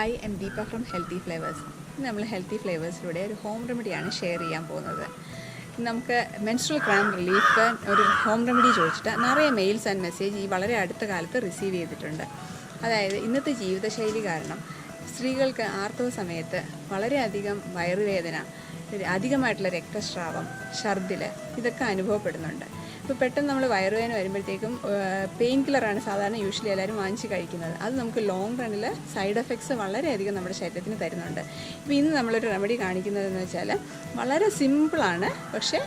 Hi, M Deepa from healthy flavours. ഇന്ന് നമ്മൾ healthy ഫ്ലേവേഴ്സിലൂടെ ഒരു ഹോം റെമഡിയാണ് ഷെയർ ചെയ്യാൻ പോകുന്നത്. നമുക്ക് മെൻസ്ട്രൽ ക്രാമ്പ് റിലീഫ് ഒരു ഹോം റെമഡി ചോദിച്ചിട്ട് നിറയെ മെയിൽസ് ആൻഡ് മെസ്സേജ് ഈ വളരെ അടുത്ത കാലത്ത് റിസീവ് ചെയ്തിട്ടുണ്ട്. അതായത് ഇന്നത്തെ ജീവിതശൈലി കാരണം സ്ത്രീകൾക്ക് ആർത്തവ സമയത്ത് വളരെയധികം വയറുവേദന, അധികമായിട്ടുള്ള രക്തസ്രാവം, ഛർദിൽ ഇതൊക്കെ അനുഭവപ്പെടുന്നുണ്ട്. ഇപ്പോൾ പെട്ടെന്ന് നമ്മൾ വയറുവേദന വരുമ്പോഴത്തേക്കും പെയിൻ കില്ലറാണ് സാധാരണ യൂഷ്വലി എല്ലാവരും വാങ്ങിച്ച് കഴിക്കുന്നത്. അത് നമുക്ക് ലോങ് റണ്ണിൽ സൈഡ് എഫക്ട്സ് വളരെയധികം നമ്മുടെ ശരീരത്തിന് തരുന്നുണ്ട്. ഇപ്പോൾ ഇന്ന് നമ്മളൊരു റെമഡി കാണിക്കുന്നതെന്ന് വെച്ചാൽ വളരെ സിമ്പിളാണ്. പക്ഷേ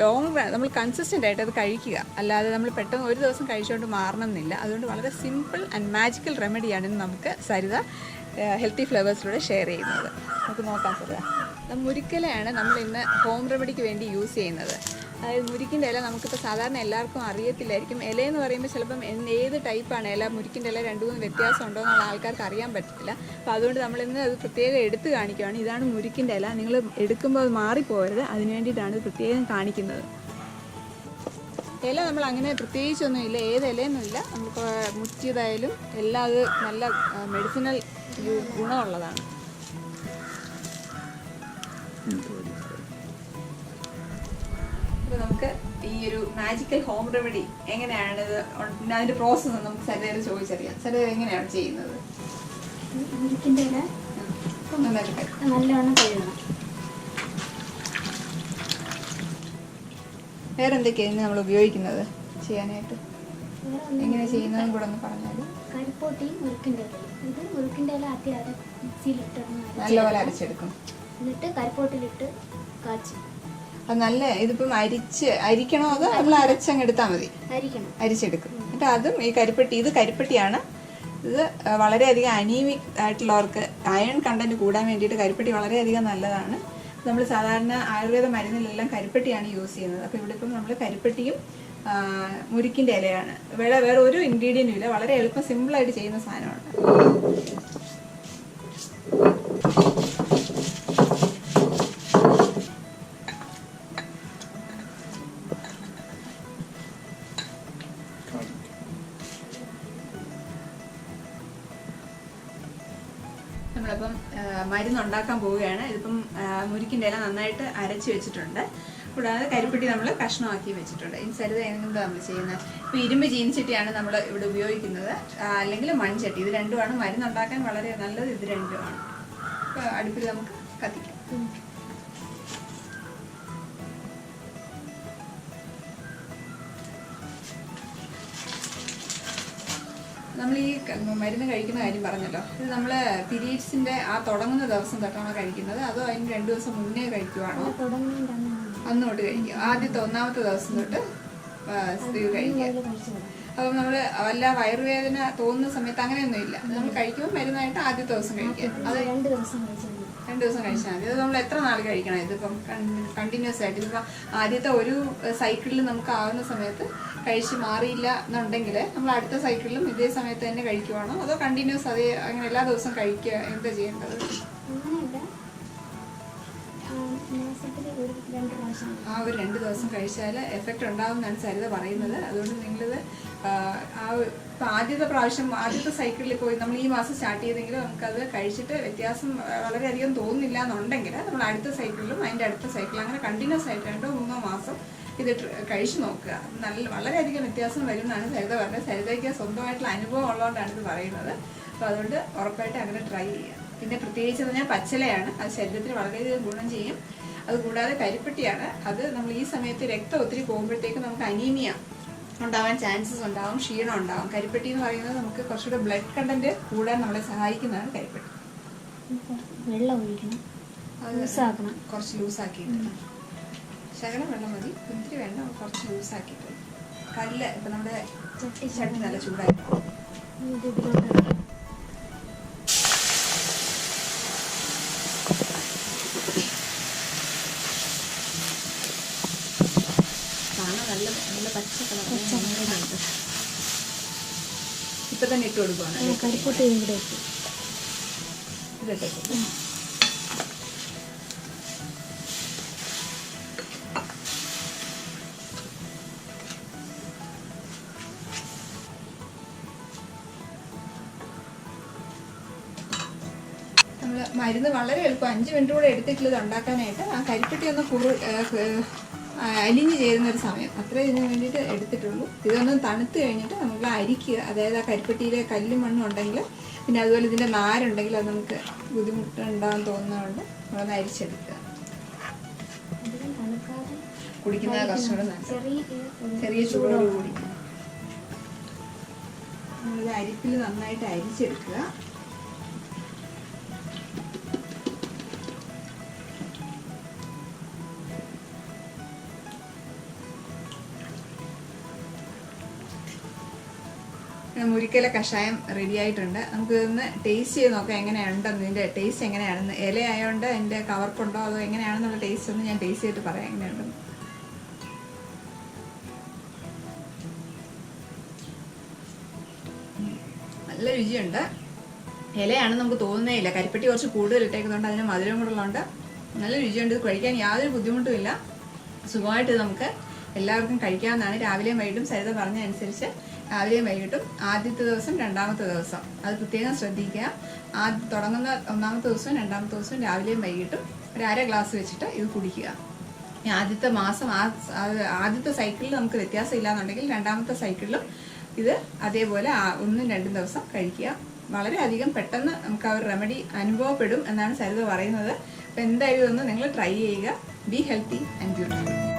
ലോങ് റൺ നമ്മൾ കൺസിസ്റ്റൻ്റ് ആയിട്ട് അത് കഴിക്കുക, അല്ലാതെ നമ്മൾ പെട്ടെന്ന് ഒരു ദിവസം കഴിച്ചുകൊണ്ട് മാറണമെന്നില്ല. അതുകൊണ്ട് വളരെ സിമ്പിൾ ആൻഡ് മാജിക്കൽ റെമഡിയാണ് ഇന്ന് നമുക്ക് സരിത ഹെൽത്തി ഫ്ലേവേഴ്സിലൂടെ ഷെയർ ചെയ്യുന്നത്. നമുക്ക് നോക്കാം സരിത. മുരിക്കലയാണ് നമ്മൾ ഇന്ന് ഹോം റെമഡിക്ക് വേണ്ടി യൂസ് ചെയ്യുന്നത്. അതായത് മുരിക്കിൻ്റെ ഇല നമുക്കിപ്പോൾ സാധാരണ എല്ലാവർക്കും അറിയത്തില്ലായിരിക്കും. ഇലയെന്ന് പറയുമ്പോൾ ചിലപ്പം ഏത് ടൈപ്പാണ് ഇല, മുരിക്കിൻ്റെ ഇല 2-3 വ്യത്യാസം ഉണ്ടോ എന്നുള്ള ആൾക്കാർക്ക് അറിയാൻ പറ്റത്തില്ല. അപ്പോൾ അതുകൊണ്ട് നമ്മളിന്ന് അത് പ്രത്യേകം എടുത്ത് കാണിക്കുകയാണ്. ഇതാണ് മുരിക്കിൻ്റെ ഇല. നിങ്ങൾ എടുക്കുമ്പോൾ അത് മാറിപ്പോകരുത്, അതിന് വേണ്ടിയിട്ടാണ് ഇത് പ്രത്യേകം കാണിക്കുന്നത്. ഇല നമ്മൾ അങ്ങനെ പ്രത്യേകിച്ചൊന്നുമില്ല, ഏത് ഇലയൊന്നുമില്ല. നമുക്ക് മുറ്റിയതായാലും എല്ലാം അത് നല്ല മെഡിസിനൽ ഗുണമുള്ളതാണ്. അപ്പോൾ നമുക്ക് ഈ ഒരു മാജിക്കൽ ഹോം റെമഡി എങ്ങനെയാണിത്, അതിൻ്റെ പ്രോസസ്സ് നമുക്ക് സരിതയോട് ചോദിച്ചറിയാം. സരിത എങ്ങനെയാണ് ചെയ്യുന്നത്? മുരിക്കിൻ്റെ ഇല നല്ലവണ്ണം കഴുകണം. വേറെ എന്തൊക്കെയാണ് നമ്മൾ ഉപയോഗിക്കുന്നത് ചെയ്യാനായിട്ട്? എങ്ങനെ ചെയ്യുന്നതും കൂടെ ഒന്ന് പറഞ്ഞാൽ. കരിപ്പോട്ടി, മുരിക്കിൻ്റെ ഇല. ഇത് മുരിക്കിൻ്റെ ഇല ആദ്യം മിക്സിയിലിട്ട് നല്ലപോലെ അരച്ചെടുക്കും. എന്നിട്ട് കരിപ്പോട്ടിലിട്ട് കാച്ചി. അത് നല്ല ഇതിപ്പം അരിക്കണോ അതോ നമ്മൾ അരച്ചങ്ങ് എടുത്താൽ മതി? അരിച്ചെടുക്കും. എന്നിട്ട് അതും ഈ ഇത് കരിപ്പട്ടിയാണ്. ഇത് വളരെയധികം അനീമിക് ആയിട്ടുള്ളവർക്ക് അയൺ കണ്ടന്റ് കൂടാൻ വേണ്ടിയിട്ട് കരിപ്പട്ടി വളരെയധികം നല്ലതാണ്. നമ്മൾ സാധാരണ ആയുർവേദ മരുന്നിലെല്ലാം കരിപ്പട്ടിയാണ് യൂസ് ചെയ്യുന്നത്. അപ്പോൾ ഇവിടെ ഇപ്പം നമ്മൾ കരിപ്പട്ടിയും മുരിക്കിൻ്റെ ഇലയാണ്. വേറെ ഒരു ഇൻഗ്രീഡിയൻറ്റും ഇല്ല. വളരെ എളുപ്പം സിമ്പിളായിട്ട് ചെയ്യുന്ന സാധനമാണ്. നമ്മളിപ്പം മരുന്നുണ്ടാക്കാൻ പോവുകയാണ്. ഇതിപ്പം മുരിക്കിൻ്റെ ഇല നന്നായിട്ട് അരച്ച് വെച്ചിട്ടുണ്ട്. കൂടാതെ കരിപ്പെട്ടി നമ്മൾ കഷ്ണമാക്കി വെച്ചിട്ടുണ്ട്. ഇനി സരിത എന്താ നമ്മൾ ചെയ്യുന്നത്? ഇപ്പോൾ ഇരുമ്പ് ചീനിച്ചട്ടിയാണ് നമ്മൾ ഇവിടെ ഉപയോഗിക്കുന്നത്, അല്ലെങ്കിൽ മൺചട്ടി. ഇത് രണ്ടുമാണ് മരുന്നുണ്ടാക്കാൻ വളരെ നല്ലത്. ഇത് രണ്ടുമാണ്. ഇപ്പോൾ അടുപ്പിൽ നമുക്ക് കത്തിക്കാം. നമ്മൾ ഈ മരുന്ന് കഴിക്കുന്ന കാര്യം പറഞ്ഞല്ലോ. ഇത് നമ്മൾ പീരീഡ്സിൻ്റെ ആ തുടങ്ങുന്ന ദിവസം തൊട്ടാണോ കഴിക്കുന്നത്, അതോ അതിന് 2 ദിവസം മുന്നേ കഴിക്കുവാണോ? അന്ന് തൊട്ട് കഴിക്കുക. ആദ്യത്തെ 1-ാമത്തെ ദിവസം തൊട്ട് ഇത് കഴിക്കുക. അപ്പം നമ്മൾ വല്ല വയറുവേദന തോന്നുന്ന സമയത്ത് അങ്ങനെയൊന്നും ഇല്ല. നമ്മൾ കഴിക്കുമ്പോൾ മരുന്നായിട്ട് ആദ്യത്തെ ദിവസം കഴിക്കുക. അത് 2 ദിവസം കഴിച്ചാൽ മതി. അത് നമ്മൾ എത്ര നാൾ കഴിക്കണം? ഇതിപ്പം കണ്ടിന്യൂസ് ആയിട്ട് ഇതിപ്പോൾ ആദ്യത്തെ ഒരു സൈക്കിളിൽ നമുക്ക് ആവുന്ന സമയത്ത് കഴിച്ച് മാറിയില്ല എന്നുണ്ടെങ്കിൽ നമ്മൾ അടുത്ത സൈക്കിളിലും ഇതേ സമയത്ത് തന്നെ കഴിക്കുവാണോ, അതോ കണ്ടിന്യൂസ് അതേ അങ്ങനെ എല്ലാ ദിവസവും കഴിക്കുക? എന്താ ചെയ്യേണ്ടത്? ആ ഒരു 2 ദിവസം കഴിച്ചാൽ എഫക്റ്റ് ഉണ്ടാവും എന്നാണ് സരിത പറയുന്നത്. അതുകൊണ്ട് നിങ്ങളിത് ഇപ്പം ആദ്യത്തെ സൈക്കിളിൽ പോയി നമ്മൾ ഈ മാസം സ്റ്റാർട്ട് ചെയ്തെങ്കിൽ നമുക്കത് കഴിച്ചിട്ട് വ്യത്യാസം വളരെയധികം തോന്നുന്നില്ല എന്നുണ്ടെങ്കിൽ നമ്മൾ അടുത്ത സൈക്കിളിലും അതിൻ്റെ അടുത്ത സൈക്കിളും അങ്ങനെ കണ്ടിന്യൂസ് ആയിട്ട് 2-3 മാസം ഇത് കഴിച്ചു നോക്കുക. വളരെയധികം വ്യത്യാസം വരും എന്നാണ് സരിത പറഞ്ഞത്. സരിതയ്ക്ക് സ്വന്തമായിട്ടുള്ള അനുഭവം ഉള്ളതുകൊണ്ടാണ് ഇത് പറയുന്നത്. അപ്പോൾ അതുകൊണ്ട് ഉറപ്പായിട്ട് അങ്ങനെ ട്രൈ ചെയ്യുക. പിന്നെ പ്രത്യേകിച്ച് പറഞ്ഞാൽ പച്ചിലയാണ്. അത് ശരീരത്തിന് വളരെയധികം ഗുണം ചെയ്യും. അതുകൂടാതെ കരിപ്പെട്ടിയാണ്. അത് നമ്മൾ ഈ സമയത്ത് രക്തം ഒത്തിരി പോകുമ്പോഴത്തേക്ക് നമുക്ക് അനീമിയ ഉണ്ടാവാൻ ചാൻസസ് ഉണ്ടാവും, ക്ഷീണം ഉണ്ടാവും. കരിപ്പെട്ടി എന്ന് പറയുന്നത് നമുക്ക് കുറച്ചുകൂടെ ബ്ലഡ് കണ്ടന്റ് കൂടാൻ നമ്മളെ സഹായിക്കുന്നതാണ് കരിപ്പെട്ടി. വെള്ളം ഒഴിക്കണം, കുറച്ച് ലൂസാക്കിയിട്ട് ശകലം വെള്ളം മതി, ഒത്തിരി വേണ്ട. കുറച്ച് ലൂസാക്കിയിട്ട് കല്ല് ഇപ്പം നമ്മുടെ ചട്ടി നല്ല ചൂടായിട്ട് നല്ല പച്ച കളർ ഇപ്പൊ തന്നെ ഇട്ട് കൊടുക്കുവാണ്. കരിപ്പൊട്ടി ഇതിട്ടെ മരുന്ന് വളരെ എളുപ്പം 5 മിനിറ്റ് കൂടെ എടുത്തിട്ടുള്ള ഇത് ഉണ്ടാക്കാനായിട്ട് ആ കരിപ്പെട്ടി ഒന്ന് അലിഞ്ഞ് ചേരുന്ന ഒരു സമയം അത്രേ ഇതിന് വേണ്ടിയിട്ട് എടുത്തിട്ടുള്ളൂ. ഇതൊന്നും തണുത്ത് കഴിഞ്ഞിട്ട് നമുക്ക് അരിക്കുക, അതായത് ആ കരിപ്പെട്ടിയിലെ കല്ലും മണ്ണും ഉണ്ടെങ്കിൽ പിന്നെ അതുപോലെ ഇതിൻ്റെ നാരുണ്ടെങ്കിൽ അത് നമുക്ക് ബുദ്ധിമുട്ടുണ്ടാകാൻ തോന്നുന്നതുകൊണ്ട് നമ്മളൊന്ന് അരിച്ചെടുക്കുക. കുടിക്കുന്നത് കുറച്ചുകൂടെ നല്ലത്, ചെറിയ ചൂടോട് കൂടി നമ്മളിത് അരിപ്പിൽ നന്നായിട്ട് അരിച്ചെടുക്കുക. മുരിക്കയില കഷായം റെഡി ആയിട്ടുണ്ട്. നമുക്ക് ഇതൊന്ന് ടേസ്റ്റ് ചെയ്ത് നോക്കാം എങ്ങനെയുണ്ടെന്ന്, ഇതിൻ്റെ ടേസ്റ്റ് എങ്ങനെയാണെന്ന്. ഇല ആയതുകൊണ്ട് അതിൻ്റെ കവർപ്പുണ്ടോ അതോ എങ്ങനെയാണെന്നുള്ള ടേസ്റ്റ് ഒന്ന് ഞാൻ ടേസ്റ്റ് ചെയ്തിട്ട് പറയാം എങ്ങനെയുണ്ടെന്ന്. നല്ല രുചിയുണ്ട്. ഇലയാണ് നമുക്ക് തോന്നുന്നേ ഇല്ല, കരിപ്പെട്ടി കുറച്ച് കൂടുതൽ ഇട്ടേക്കുന്നതുകൊണ്ട് അതിന് മധുരം കൂടെ ഉള്ളതുകൊണ്ട് നല്ല രുചിയുണ്ട്. ഇത് കഴിക്കാൻ യാതൊരു ബുദ്ധിമുട്ടും ഇല്ല, സുഖമായിട്ട് നമുക്ക് എല്ലാവർക്കും കഴിക്കാവുന്നതാണ്. രാവിലെയും വൈകിട്ടും സരിത പറഞ്ഞ അനുസരിച്ച് രാവിലെയും വൈകിട്ടും ആദ്യത്തെ ദിവസം രണ്ടാമത്തെ ദിവസം അത് പ്രത്യേകം ശ്രദ്ധിക്കുക. തുടങ്ങുന്ന ഒന്നാമത്തെ ദിവസവും രണ്ടാമത്തെ ദിവസവും രാവിലെയും വൈകിട്ടും ഒരു 1/2 ഗ്ലാസ് വെച്ചിട്ട് ഇത് കുടിക്കുക. ആദ്യത്തെ മാസം ആദ്യത്തെ സൈക്കിളിൽ നമുക്ക് വ്യത്യാസം ഇല്ലാന്നുണ്ടെങ്കിൽ രണ്ടാമത്തെ സൈക്കിളിലും ഇത് അതേപോലെ 1-2 ദിവസം കഴിക്കുക. വളരെയധികം പെട്ടെന്ന് നമുക്ക് ആ ഒരു റെമഡി അനുഭവപ്പെടും എന്നാണ് സരിത പറയുന്നത്. അപ്പോൾ എന്തായാലും ഒന്ന് നിങ്ങൾ ട്രൈ ചെയ്യുക. Be healthy and beautiful.